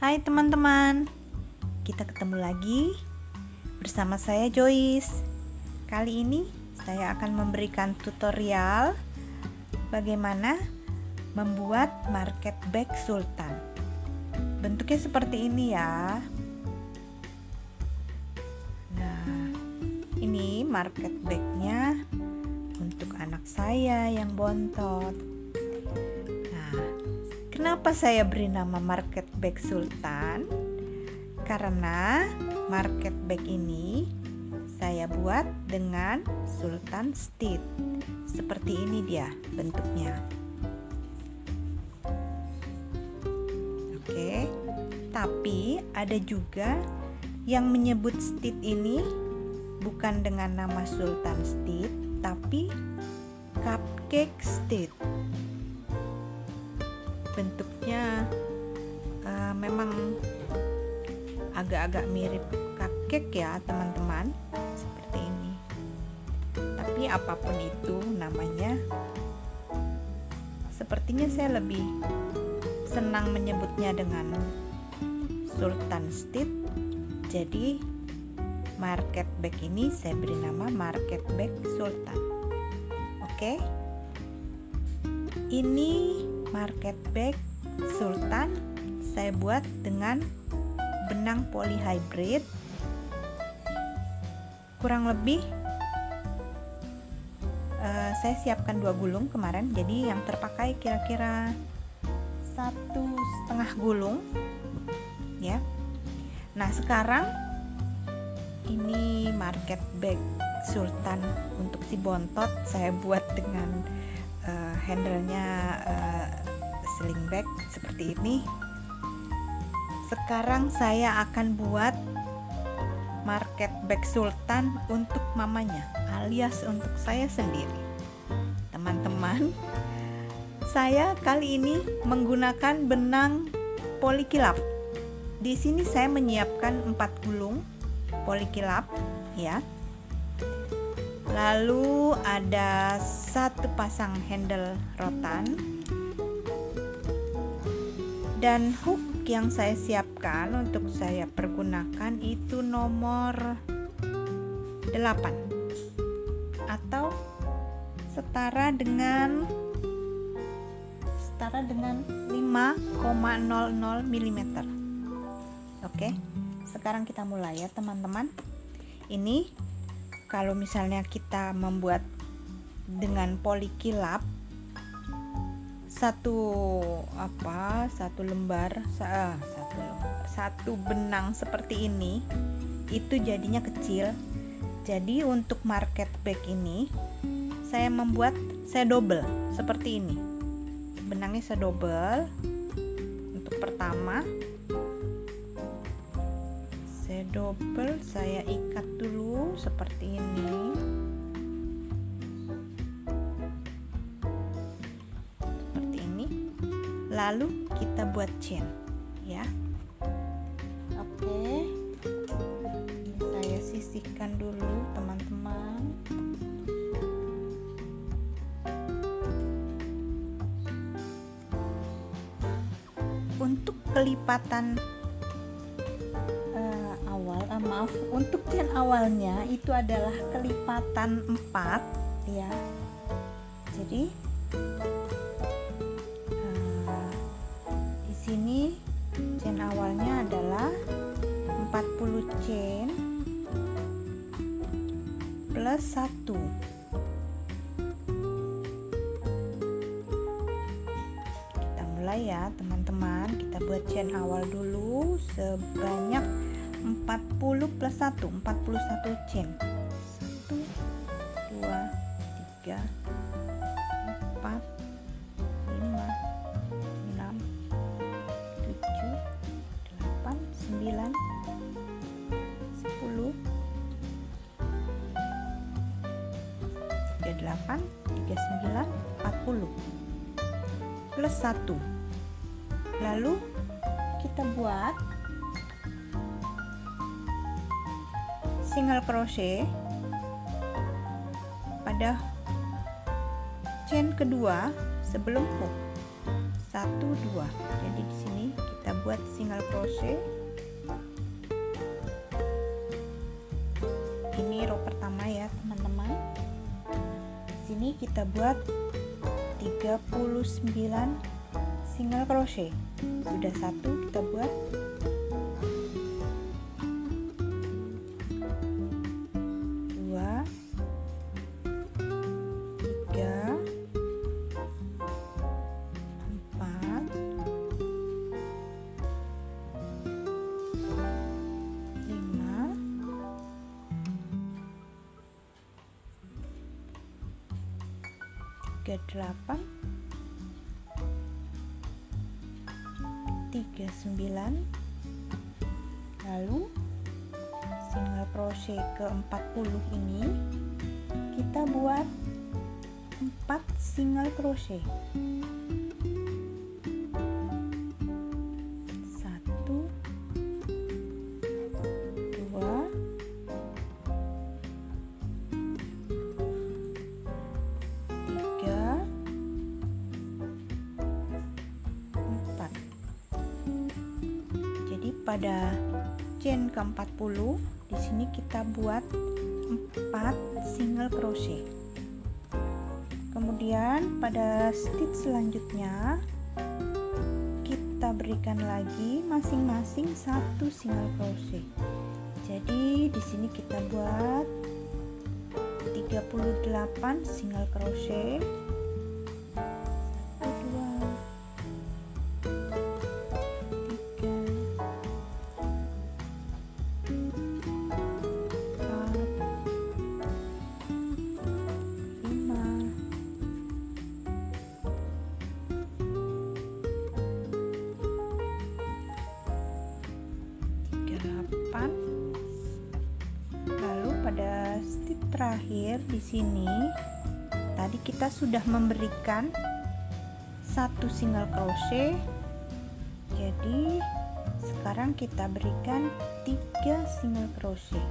Hai teman-teman, kita ketemu lagi bersama saya Joyce. Kali ini saya akan memberikan tutorial bagaimana membuat market bag sultan. Bentuknya seperti ini ya. Nah, ini market bagnya untuk anak saya yang bontot. Kenapa saya beri nama market bag sultan? Karena market bag ini saya buat dengan sultan stitch. Seperti ini dia bentuknya. Oke. Tapi ada juga yang menyebut stitch ini bukan dengan nama sultan stitch, tapi cupcake stitch. Bentuknya memang agak-agak mirip cupcake ya teman-teman, seperti ini. Tapi apapun itu namanya, sepertinya saya lebih senang menyebutnya dengan sultan stitch. Jadi market bag ini saya beri nama market bag sultan. Oke, ini market bag sultan saya buat dengan benang poly hybrid. Kurang lebih saya siapkan 2 gulung kemarin, jadi yang terpakai kira-kira 1,5 gulung ya. Nah, sekarang ini market bag sultan untuk si bontot saya buat dengan handle-nya sling bag seperti ini. Sekarang saya akan buat market bag sultan untuk mamanya, alias untuk saya sendiri. Teman-teman, saya kali ini menggunakan benang polikilap. Di sini saya menyiapkan 4 gulung polikilap ya. Lalu ada 1 pasang handle rotan dan hook yang saya siapkan untuk saya pergunakan itu nomor 8 atau setara dengan 5,00 mm. Oke, sekarang kita mulai ya teman-teman. Ini kalau misalnya kita membuat dengan polikilap satu benang seperti ini, itu jadinya kecil. Jadi untuk market bag ini saya double seperti ini. Benangnya saya double. Untuk pertama saya double, saya ikat dulu seperti ini. Seperti ini. Lalu kita buat chain ya. Oke. Ini saya sisihkan dulu teman-teman. Untuk kelipatan untuk chain awalnya itu adalah kelipatan 4 ya. Jadi di sini chain awalnya adalah 40 chain plus 1. Kita mulai ya teman-teman. Kita buat chain awal dulu sebanyak 40 plus 1, 41 chain. 1, 2, 3, 4, 5, 6, 7, 8, 9, 10, 38, 39, 40 plus 1. Lalu kita buat single crochet pada chain kedua sebelum hook. 1, 2. Jadi di sini kita buat single crochet. Ini row pertama ya teman-teman. Di sini kita buat 39 single crochet. Sudah satu kita buat. Dua, tiga, empat, lima, tiga, delapan, 39. Lalu single crochet ke 40 ini kita buat 4 single crochet. 1, 2, 3, 4. Jadi pada chain ke-40 di sini kita buat 4 single crochet. Kemudian pada stitch selanjutnya kita berikan lagi masing-masing 1 single crochet. Jadi di sini kita buat 38 single crochet. 8. Lalu pada stitch terakhir di sini tadi kita sudah memberikan 1 single crochet. Jadi sekarang kita berikan 3 single crochet.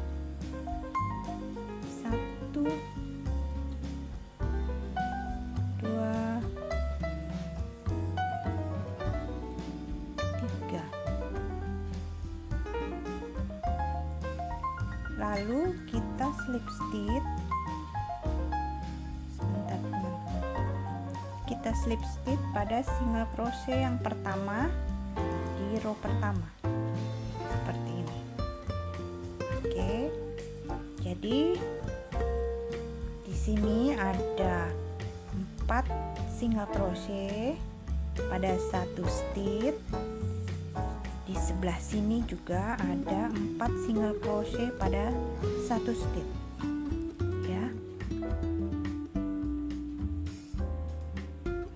1, 2, 3. Lalu kita slip stitch. Sebentar teman-teman. Kita slip stitch pada single crochet yang pertama di row pertama. Seperti ini. Oke. Jadi di sini ada 4 single crochet pada 1 stitch. Di sebelah sini juga ada 4 single crochet pada 1 stitch ya.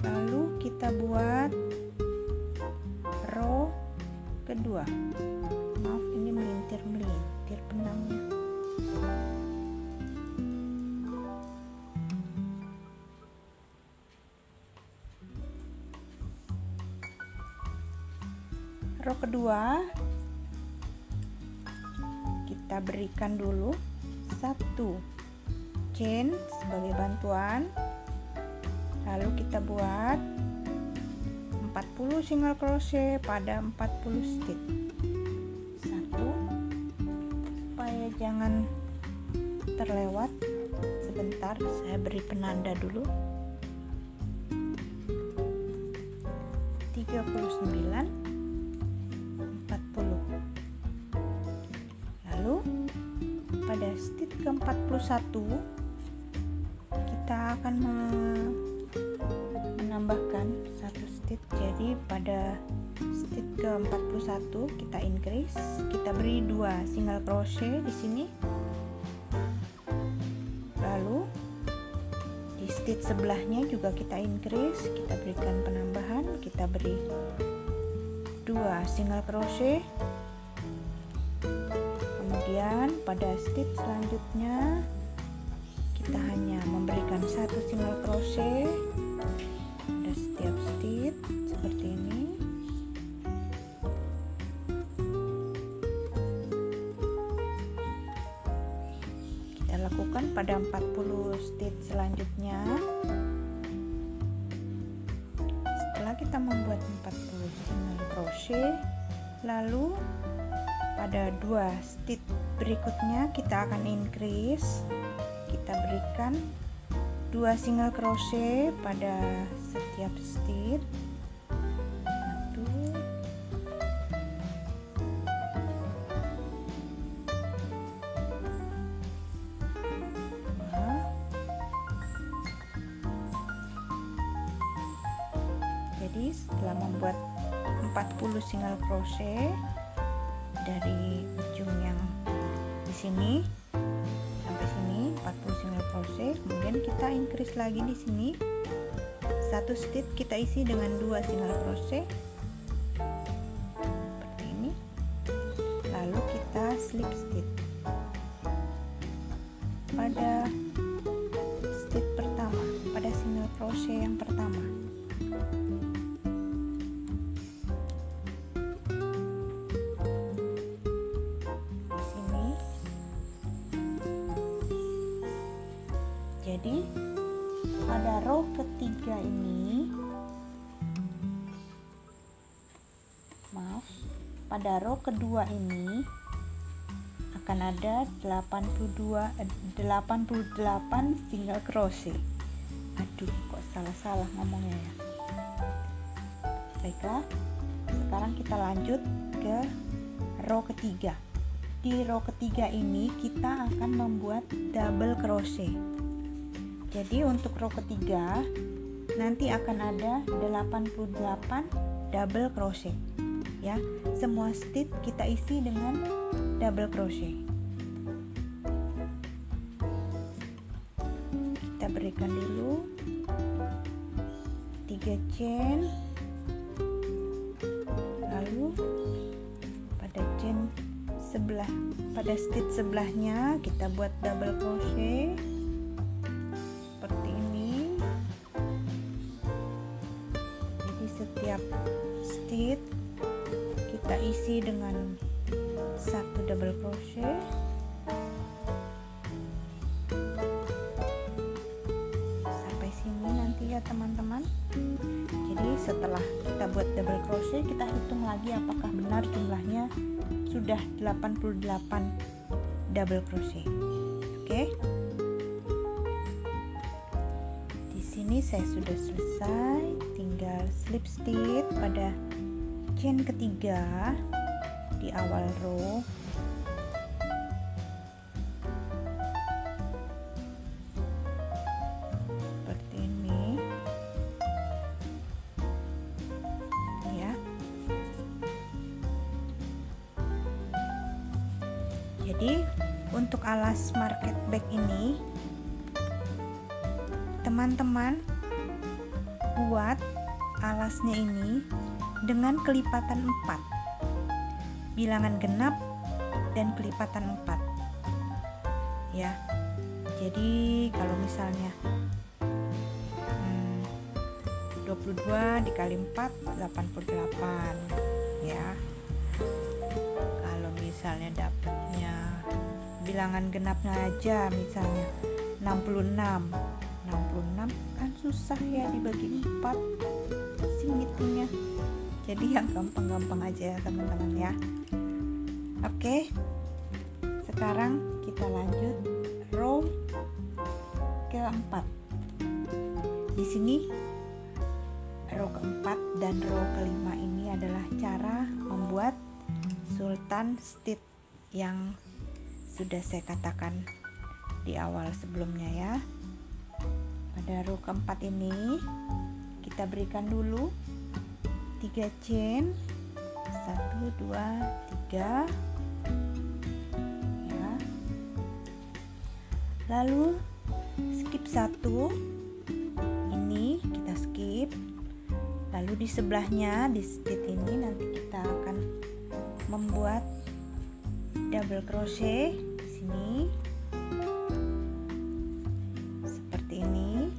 Lalu kita buat row kedua. Maaf, ini melintir benangnya. Row kedua kita berikan dulu 1 chain sebagai bantuan, lalu kita buat 40 single crochet pada 40 stitch. 1, supaya jangan terlewat, sebentar saya beri penanda dulu. 39, 40. Lalu pada stitch ke-41 kita akan menambahkan 1 stitch. Jadi pada stitch ke-41 kita increase, kita beri 2 single crochet di sini. Lalu di stitch sebelahnya juga kita increase, kita berikan penambahan, kita beri 2 single crochet. Kemudian pada stitch selanjutnya kita hanya memberikan 1 single crochet pada setiap stitch seperti ini. Kita lakukan pada 40 stitch selanjutnya. Setelah kita membuat 40 single crochet, Lalu pada 2 stitch berikutnya kita akan increase. Kita berikan 2 single crochet pada setiap stitch. 1, 2. Jadi setelah membuat 40 single crochet dari ujung yang di sini sampai sini 40 single crochet, kemudian kita increase lagi di sini 1 stitch, kita isi dengan 2 single crochet seperti ini, lalu kita slip stitch pada stitch pertama, pada single crochet yang pertama. Jadi pada row ketiga ini, pada row kedua ini akan ada 88 single crochet. Aduh, kok salah-salah ngomongnya ya. Baiklah, sekarang kita lanjut ke row ketiga. Di row ketiga ini kita akan membuat double crochet. Jadi untuk row ketiga nanti akan ada 88 double crochet ya. Semua stitch kita isi dengan double crochet. Kita berikan dulu 3 chain, lalu pada chain sebelah, pada stitch sebelahnya kita buat double crochet seperti ini. Jadi setiap stitch kita isi dengan 1 double crochet. Sampai sini nanti ya teman-teman. Jadi setelah kita buat double crochet, kita hitung lagi apakah benar jumlahnya sudah 88 double crochet. Oke. Ini saya sudah selesai, tinggal slip stitch pada chain ketiga di awal row. Seperti ini ya. Jadi untuk alas market bag ini teman-teman buat alasnya ini dengan kelipatan 4, bilangan genap dan kelipatan 4 ya. Jadi kalau misalnya 22 dikali 4 88 ya. Kalau misalnya dapatnya bilangan genapnya aja misalnya 66 kan susah ya dibagi 4 sing hitungnya. Jadi yang gampang-gampang aja ya teman-teman ya. Oke, sekarang kita lanjut row keempat. Di sini row keempat dan row kelima ini adalah cara membuat sultan stitch yang sudah saya katakan di awal sebelumnya ya. Pada row keempat ini kita berikan dulu 3 chain, 1 2 3 ya. Lalu skip 1, ini kita skip. Lalu di sebelahnya di stitch ini nanti kita akan membuat double crochet di sini seperti ini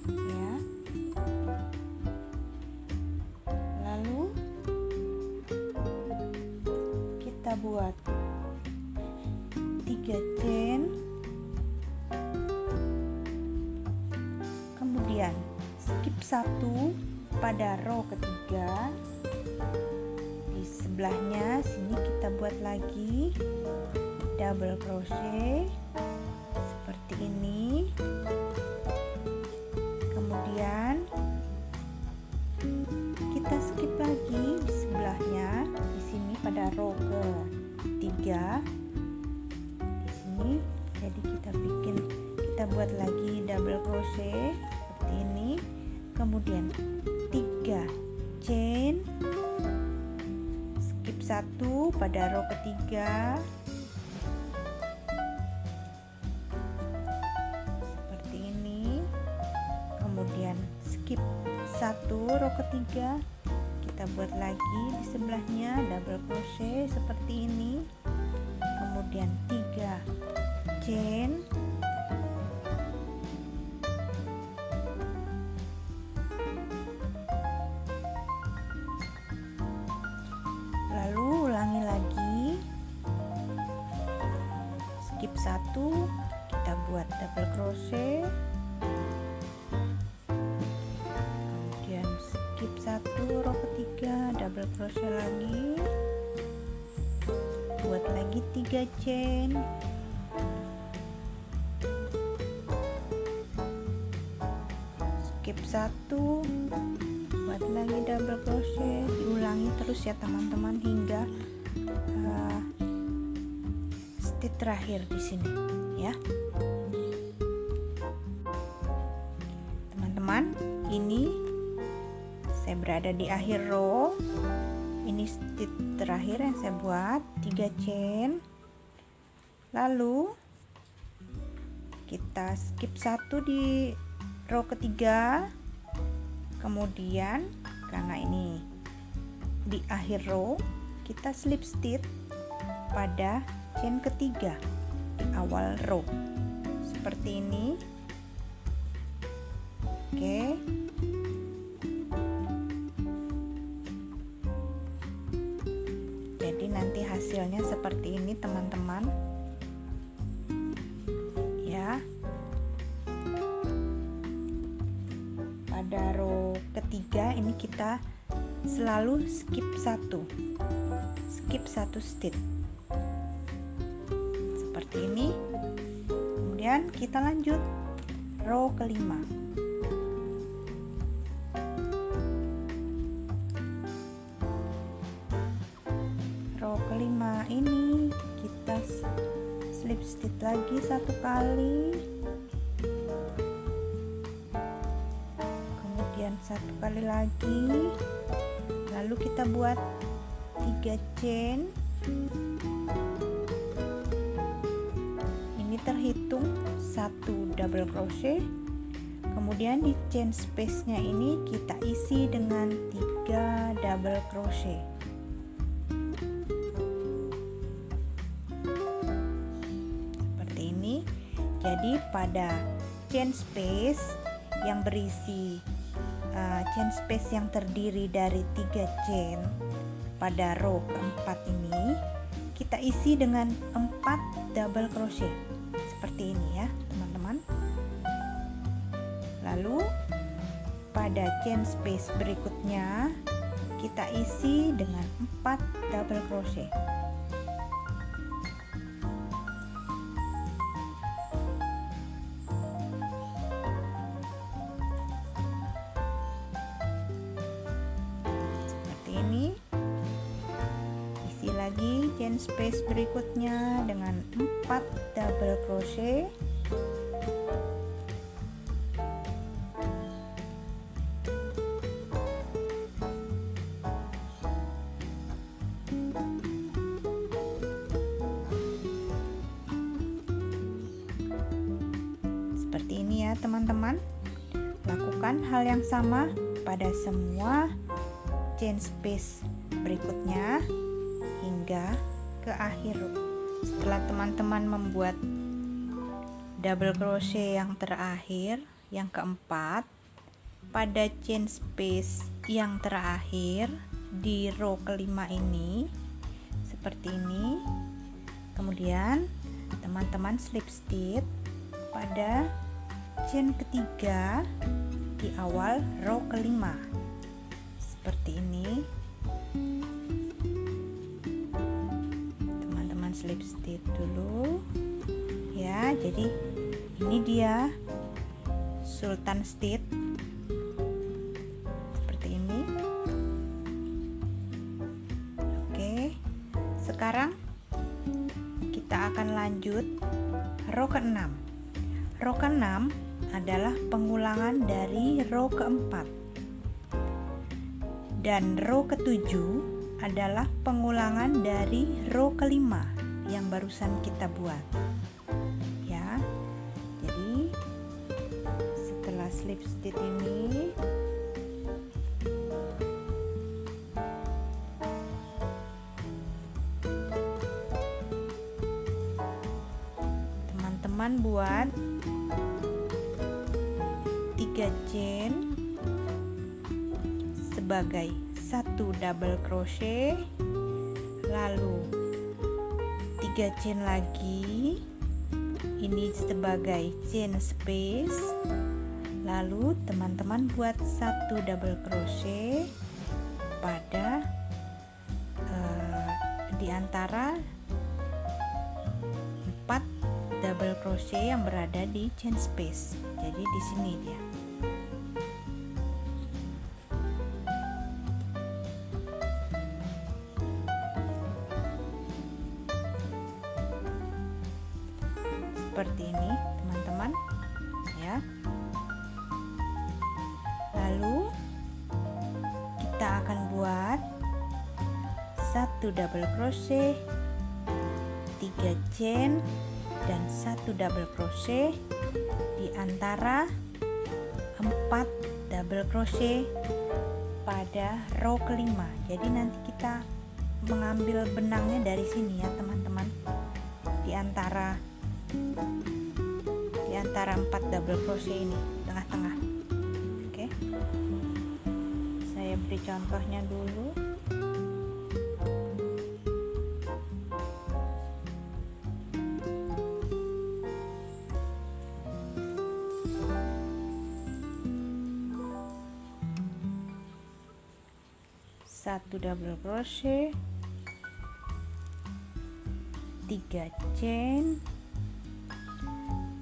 ya. Lalu kita buat 3 chain, kemudian skip 1 pada row ketiga. Di sebelahnya sini kita buat lagi double crochet seperti ini. Kemudian kita skip lagi di sebelahnya, di sini pada row ketiga. Di sini jadi kita buat lagi double crochet seperti ini. Kemudian 3 chain, skip 1 pada row ketiga seperti ini. Kemudian skip 1 row ketiga, kita buat lagi di sebelahnya double crochet seperti ini. Kemudian 3 chain, lalu ulangi lagi, skip 1, kita buat double crochet, kemudian skip 1 row ketiga, double crochet lagi, buat lagi 3 chain, skip 1, buat lagi double crochet. Diulangi terus ya teman-teman hingga stitch terakhir di sini ya. Teman-teman, ini saya berada di akhir row. Ini stitch terakhir yang saya buat, 3 chain. Lalu kita skip 1 di row ketiga. Kemudian karena ini di akhir row, kita slip stitch pada chain ketiga di awal row seperti ini. Oke, jadi nanti hasilnya seperti ini teman-teman ya. Pada row ketiga ini kita selalu skip 1 stitch seperti ini. Kemudian kita lanjut row kelima. Row kelima ini kita slip stitch lagi 1 kali, kemudian 1 kali lagi, lalu kita buat 3 chain. Ini terhitung 1 double crochet. Kemudian di chain space nya ini kita isi dengan 3 double crochet. Seperti ini. Jadi pada chain space yang berisi chain space yang terdiri dari 3 chain pada row keempat ini kita isi dengan 4 double crochet seperti ini ya teman-teman. Lalu pada chain space berikutnya kita isi dengan 4 double crochet. Lagi chain space berikutnya dengan 4 double crochet. Seperti ini ya teman-teman. Lakukan hal yang sama pada semua chain space berikutnya hingga ke akhir. Setelah teman-teman membuat double crochet yang terakhir, yang keempat, pada chain space yang terakhir di row kelima ini seperti ini. Kemudian teman-teman slip stitch pada chain ketiga di awal row kelima seperti ini. Teman-teman slip stitch dulu ya. Jadi ini dia Sultan stitch seperti ini. Oke, sekarang kita akan lanjut row ke-6. Row ke-6 adalah pengulangan dari row ke-4, dan row ke-7 adalah pengulangan dari row ke-5 yang barusan kita buat ya. Jadi setelah slip stitch ini teman-teman buat 3 chain sebagai 1 double crochet, lalu 3 chain lagi ini sebagai chain space, lalu teman-teman buat 1 double crochet pada di antara 4 double crochet yang berada di chain space. Jadi di sini dia. Seperti ini teman-teman ya. Lalu kita akan buat 1 double crochet, 3 chain dan 1 double crochet di antara 4 double crochet pada row ke-5. Jadi nanti kita mengambil benangnya dari sini ya teman-teman, di antara 4 double crochet ini, tengah-tengah. Oke, saya beri contohnya dulu. Satu double crochet, 3 chain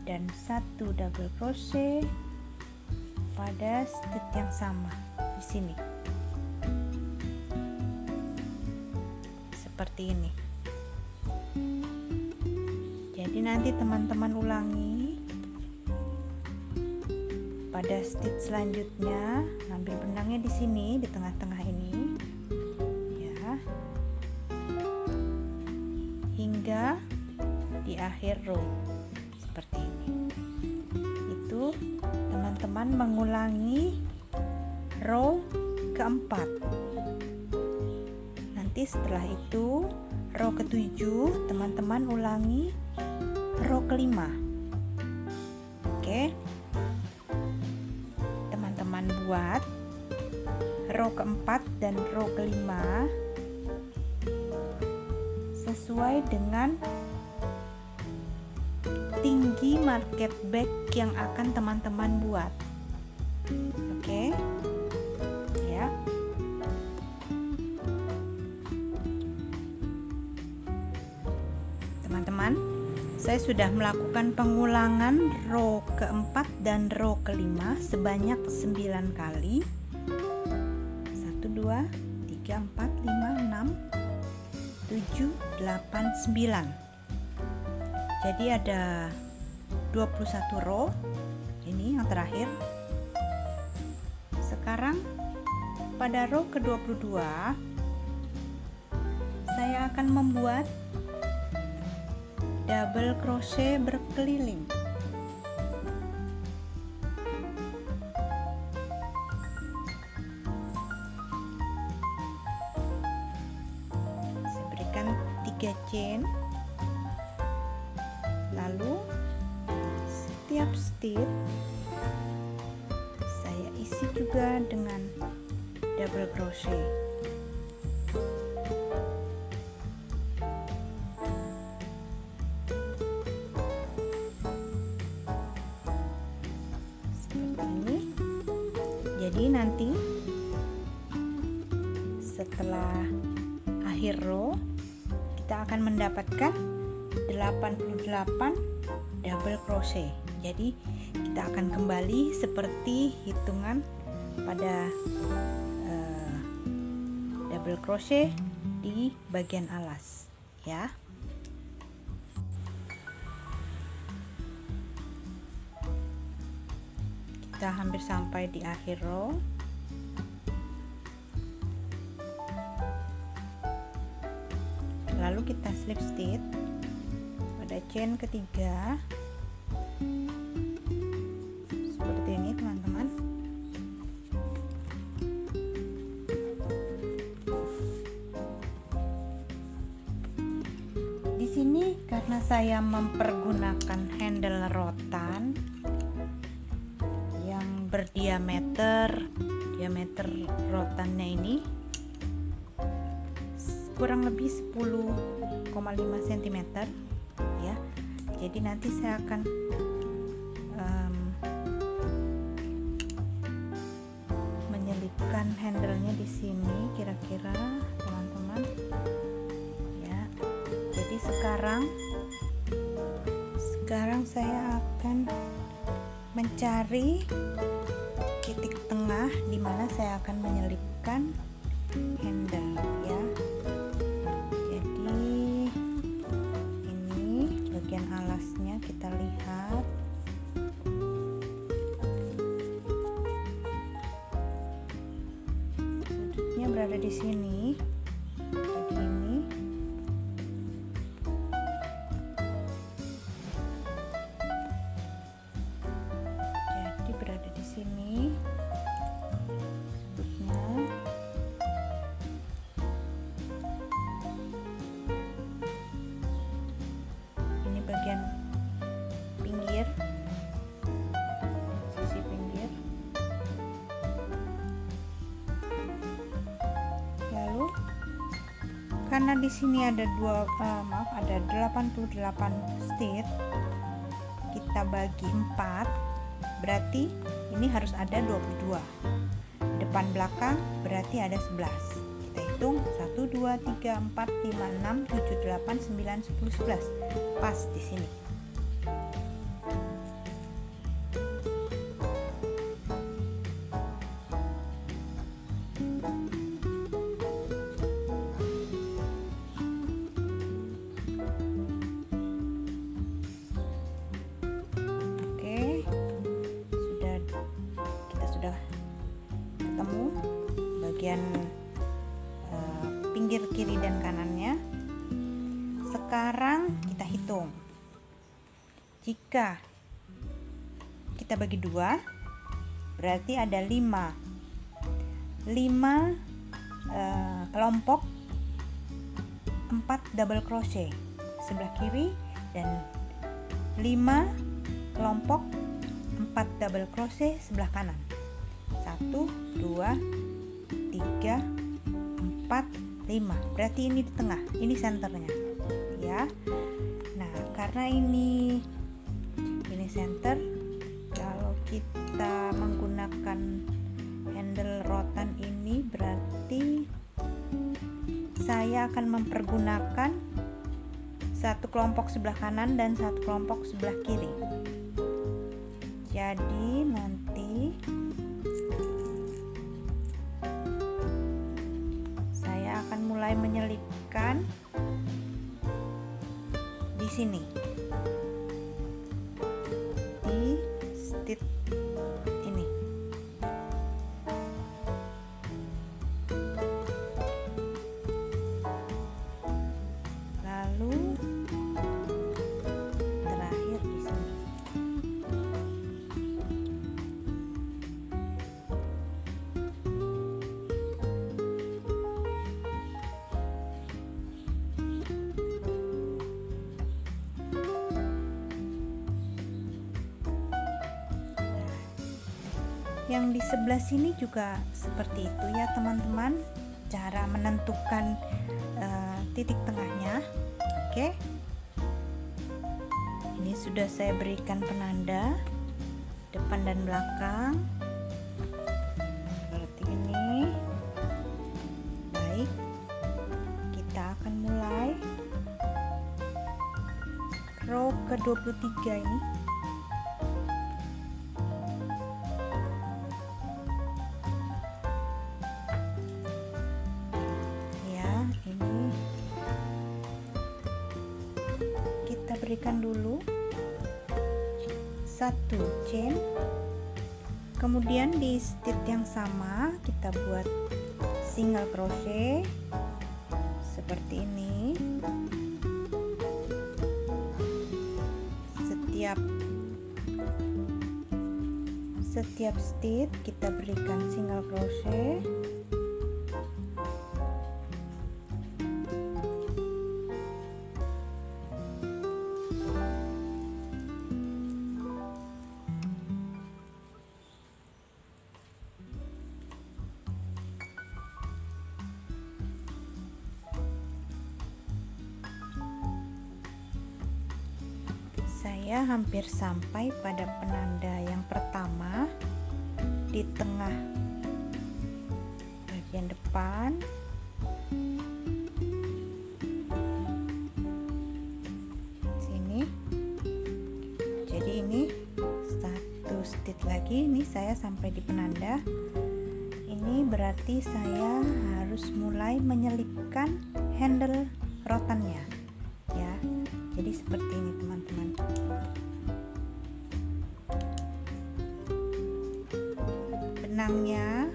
dan 1 double crochet pada stitch yang sama di sini. Seperti ini. Jadi nanti teman-teman ulangi pada stitch selanjutnya, ambil benangnya di sini di tengah-tengah ini ya, hingga di akhir row seperti ini. Itu teman-teman mengulangi row ke-4. Nanti setelah itu row ke-7 teman-teman ulangi row ke-5. Oke, teman-teman buat row ke-4 dan row ke-5 sesuai dengan tinggi market back yang akan teman-teman buat. Oke ya. Teman-teman, saya sudah melakukan pengulangan row ke-4 dan row ke-5 sebanyak 9 kali. 1 2 3 4 5 6 7 8 9. Jadi ada 21 row. Ini yang terakhir. Sekarang pada row ke-22 saya akan membuat double crochet berkeliling. Saya berikan 3 chain. Lalu setiap stitch saya isi juga dengan double crochet. Seperti ini. Jadi nanti setelah akhir row kita akan mendapatkan 88 double crochet. Jadi kita akan kembali seperti hitungan pada double crochet di bagian alas ya. Kita hampir sampai di akhir row. Lalu kita slip stitch pada chain ketiga seperti ini teman-teman. Di sini karena saya mempergunakan handle rotan yang berdiameter rotannya ini kurang lebih 10,5 cm ya. Jadi nanti saya akan menyelipkan handle-nya di sini kira-kira teman-teman ya. Jadi sekarang saya akan mencari titik tengah di mana saya akan menyelipkan handle ya. Alasnya kita lihat sudutnya berada di sini, jadi ini berada di sini sudutnya. Bagian pinggir, sisi pinggir. Lalu karena di sini ada ada 88 stitch, kita bagi 4, berarti ini harus ada 22. Depan belakang berarti ada 11. Kita hitung 1 2 3 4 5 6 7 8 9 10 11. Pas di sini. Oke. Kita sudah ketemu bagian pinggir kiri dan kanannya. Sekarang kita hitung. Jika kita bagi 2, berarti ada 5 kelompok 4 double crochet sebelah kiri dan 5 kelompok 4 double crochet sebelah kanan. 1 2 3 4 5. Berarti ini di tengah, ini senternya ya. Nah, karena ini center, kalau kita menggunakan handle rotan ini berarti saya akan mempergunakan satu kelompok sebelah kanan dan satu kelompok sebelah kiri. Jadi nanti saya akan mulai menyelipkan di sini, di stitch ini. Lalu terakhir di sini. Yang di sebelah sini juga seperti itu ya teman-teman, cara menentukan titik tengahnya. Oke, ini sudah saya berikan penanda depan dan belakang seperti ini. Baik, kita akan mulai row ke-23 ini. Ya, ini kita berikan dulu 1 chain, kemudian di stitch yang sama kita buat single crochet seperti ini. Setiap stitch kita berikan single crochet. Saya hampir sampai pada penanda yang pertama di tengah bagian depan. Sini. Jadi ini 1 stitch lagi, ini saya sampai di penanda. Ini berarti saya harus mulai menyelipkan handle rotannya. Ya. Jadi seperti ini teman-teman. Benangnya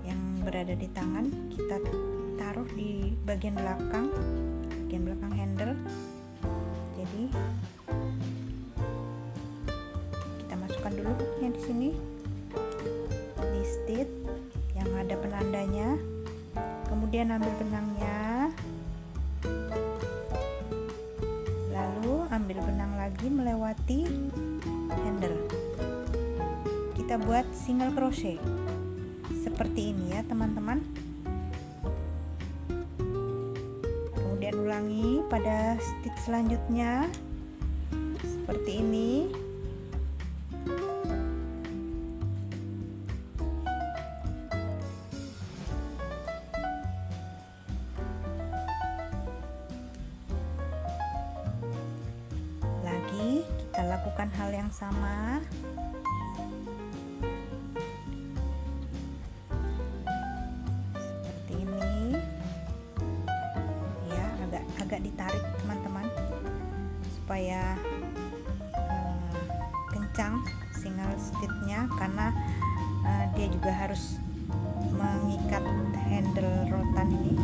yang berada di tangan kita taruh di bagian belakang handle. Jadi kita masukkan dulu hooknya di sini, di stitch yang ada penandanya. Kemudian ambil benangnya, ambil benang lagi melewati handle, kita buat single crochet seperti ini ya teman-teman. Kemudian ulangi pada stitch selanjutnya seperti ini. Kita lakukan hal yang sama. Seperti ini. Ya, agak ditarik teman-teman supaya kencang single stitchnya, karena dia juga harus mengikat handle rotan ini.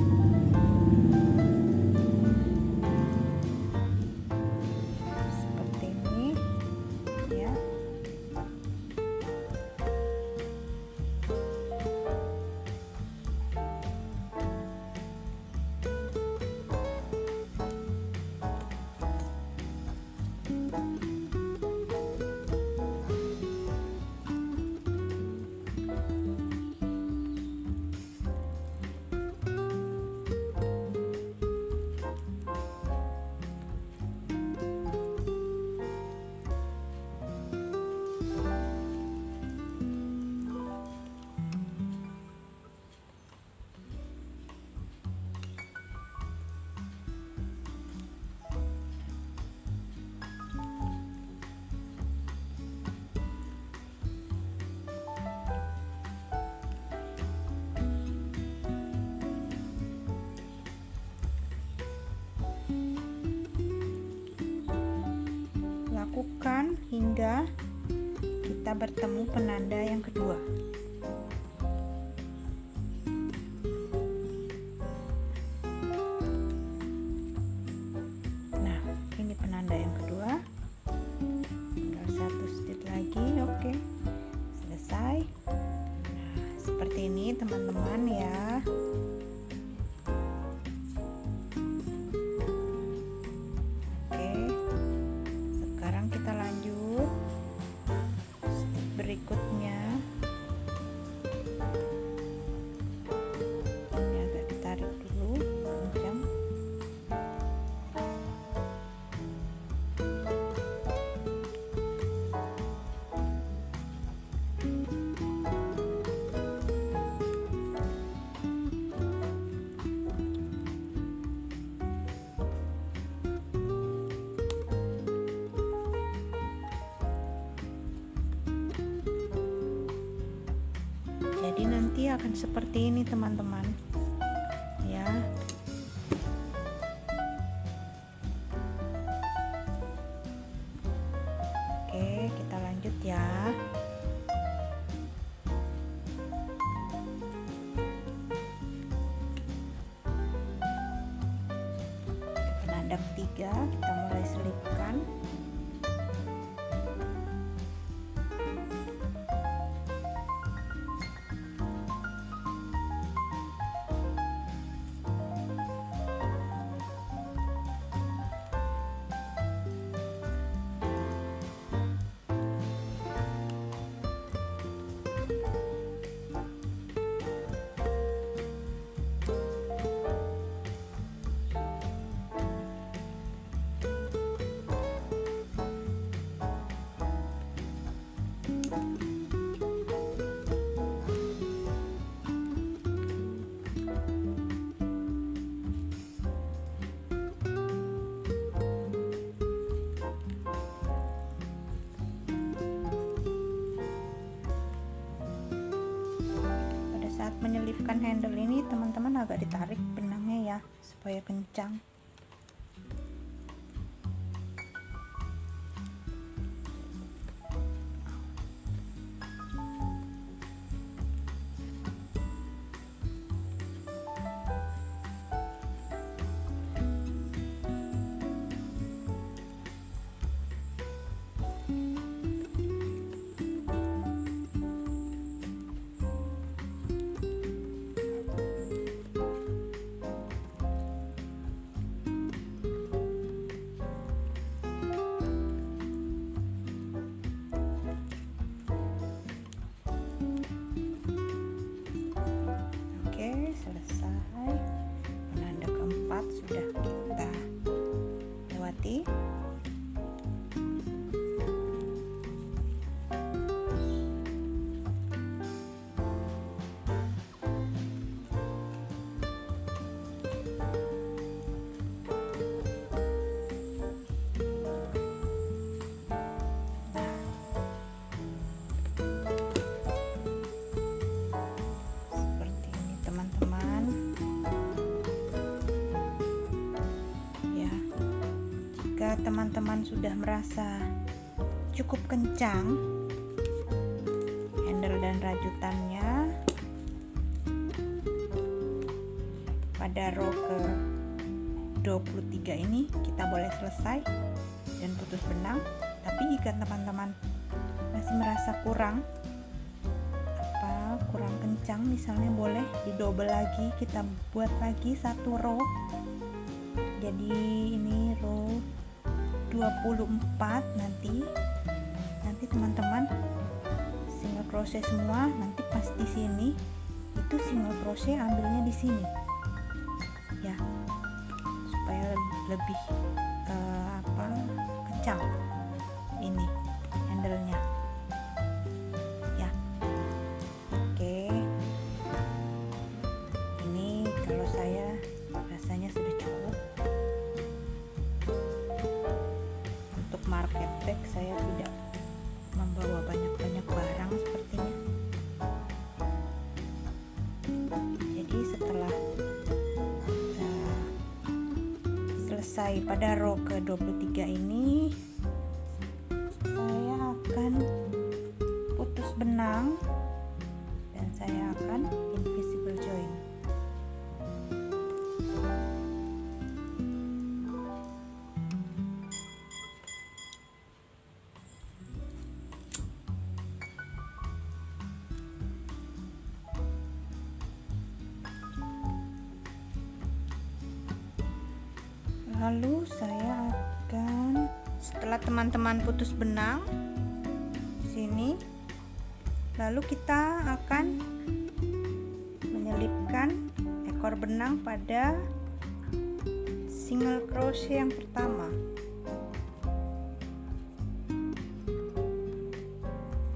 Lakukan hingga kita bertemu penanda yang kedua. Nah, ini penanda yang kedua. Tinggal 1 stitch lagi. Oke, selesai. Nah, seperti ini teman-teman ya. Kita lanjut stitch berikutnya. akan seperti ini teman-teman ya. Oke, kita lanjut ya. Ada ketiga, kita mulai selipkan. Saat menyelipkan handle ini teman-teman agak ditarik benangnya ya supaya kencang. Selesai. Penanda keempat sudah kita lewati. Jika teman-teman sudah merasa cukup kencang handle dan rajutannya, pada row ke 23 ini kita boleh selesai dan putus benang. Tapi jika teman-teman masih merasa kurang kencang, misalnya boleh didouble lagi, kita buat lagi satu row. Jadi ini row 24. Nanti teman-teman single crochet semua. Nanti pas di sini itu single crochet ambilnya di sini ya, supaya lebih kencang ini handle-nya ya. Oke, ini kalau saya rasanya sudah cukup. Untuk market bag saya tidak membawa banyak-banyak barang sepertinya. Jadi setelah selesai pada row ke 23 ini, saya akan putus benang dan saya akan invisible join. Lalu saya akan, setelah teman-teman putus benang sini, lalu kita akan menyelipkan ekor benang pada single crochet yang pertama.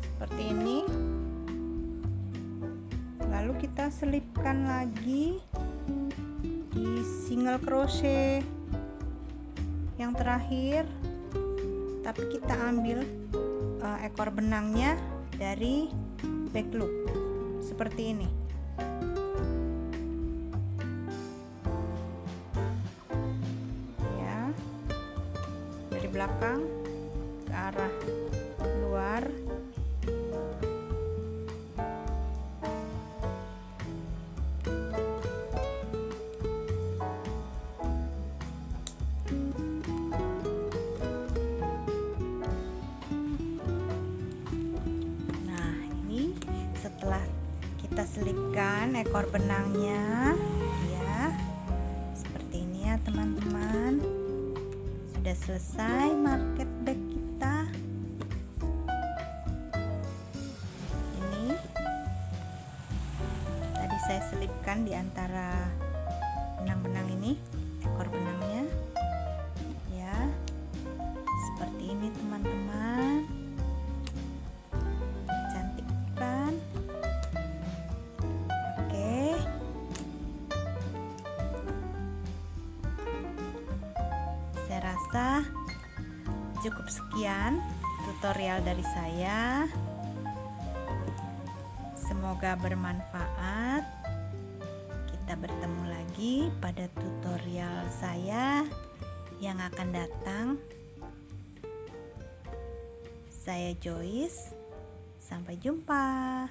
Seperti ini. Lalu kita selipkan lagi di single crochet yang terakhir, tapi kita ambil ekor benangnya dari back loop seperti ini. belakang ke arah luar. Nah, ini setelah kita selipkan ekor benangnya, ya seperti ini ya teman-teman. Sudah selesai market bag kita. Ini tadi saya selipkan di antara benang-benang ini, ekor benangnya, ya seperti ini teman-teman. Cantik kan? Oke, saya rasa cukup sekian tutorial dari saya. Semoga bermanfaat. Kita bertemu lagi pada tutorial saya yang akan datang. Saya Joyce. Sampai jumpa.